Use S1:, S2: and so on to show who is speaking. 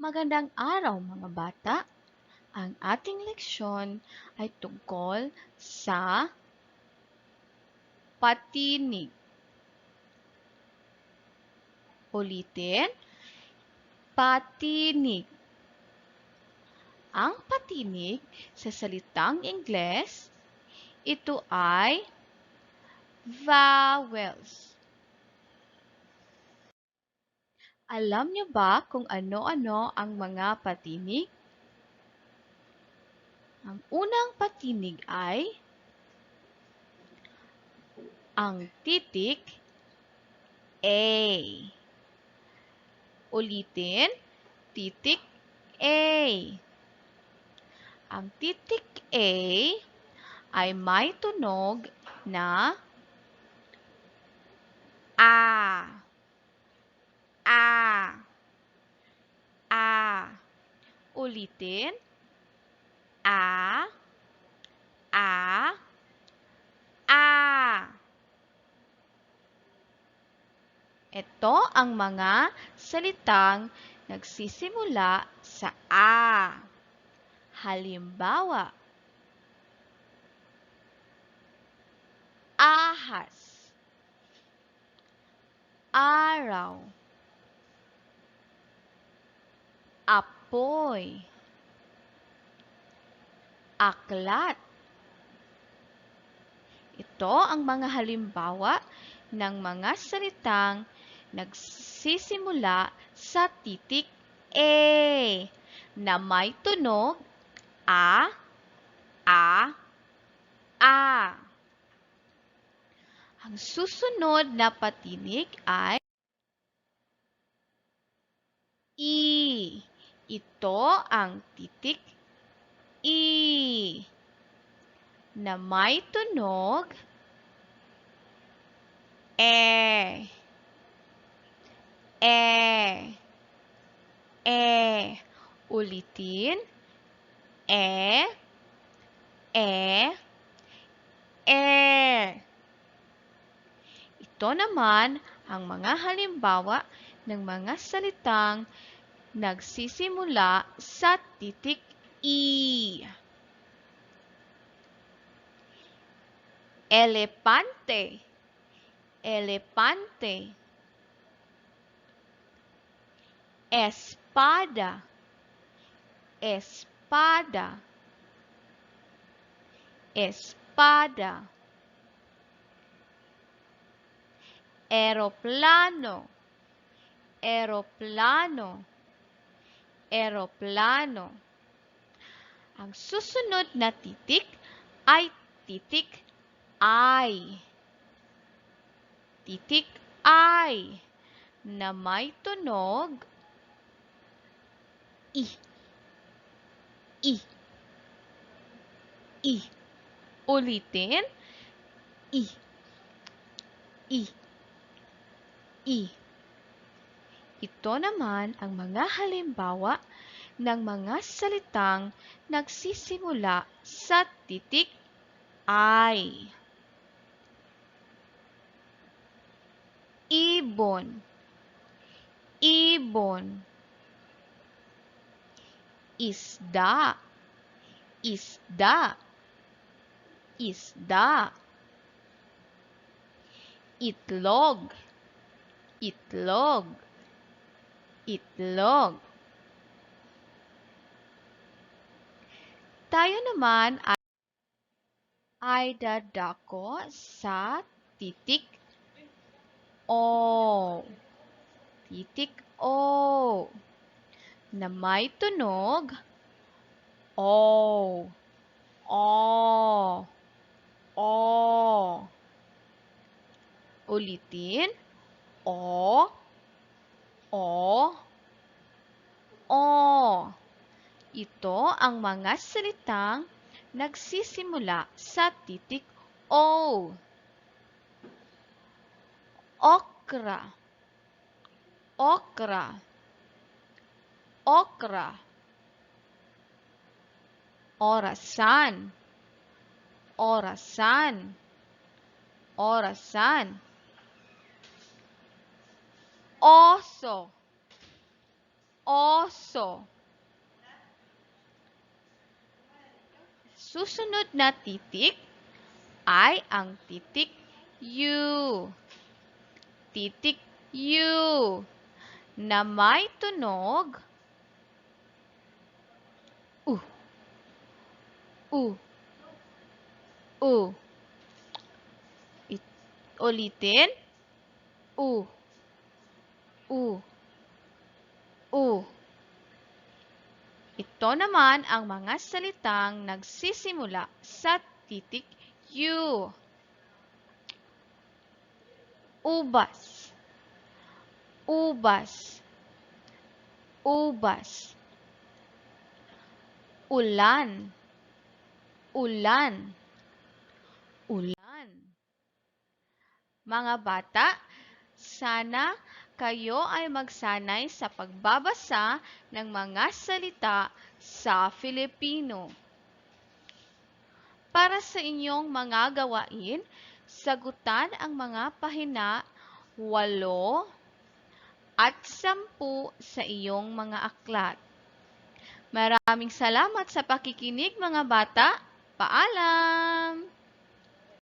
S1: Magandang araw mga bata! Ang ating leksyon ay tungkol sa patinig. Ulitin, patinig. Ang patinig sa salitang Ingles, ito ay vowels. Alam niyo ba kung ano-ano ang mga patinig? Ang unang patinig ay ang titik A. Ulitin, titik A. Ang titik A ay may tunog na A. A. A. Ulitin, A. A. A. Ito ang mga salitang nagsisimula sa A. Halimbawa, ahas, araw, apoy, aklat. Ito ang mga halimbawa ng mga salitang nagsisimula sa titik A na may tunog A, A, A. Ang susunod na patinig ay I. Ito ang titik I na may tunog E. E. E. Ulitin, E. E. E. Ito naman ang mga halimbawa ng mga salitang nagsisimula sa titik I. Elepante, elepante. Espada, espada. Espada. Eroplano, eroplano. Eroplano. Ang susunod na titik ay titik I. Titik I na may tunog I. I. I. Ulitin, I. I. I. Ito naman ang mga halimbawa ng mga salitang nagsisimula sa titik I. Ibon, ibon. Isda, isda. Isda. Itlog, itlog. Itlog. Tayo naman ay dadako sa titik O. Titik O na may tunog O. O. O. Ulitin, O. O. O. Ito ang mga salitang nagsisimula sa titik O. Okra, okra. Okra. Orasan, orasan. Orasan. Oso, Oso. Susunod na titik ay ang titik U. Titik U na may tunog U. U. U. Ulitin. U. U. U. Ito naman ang mga salitang nagsisimula sa titik U. Ubas. Ubas. Ubas. Ulan. Ulan. Ulan. Mga bata, sana kayo ay magsanay sa pagbabasa ng mga salita sa Filipino. Para sa inyong mga gawain, sagutan ang mga pahina 8 at 10 sa iyong mga aklat. Maraming salamat sa pakikinig mga bata. Paalam!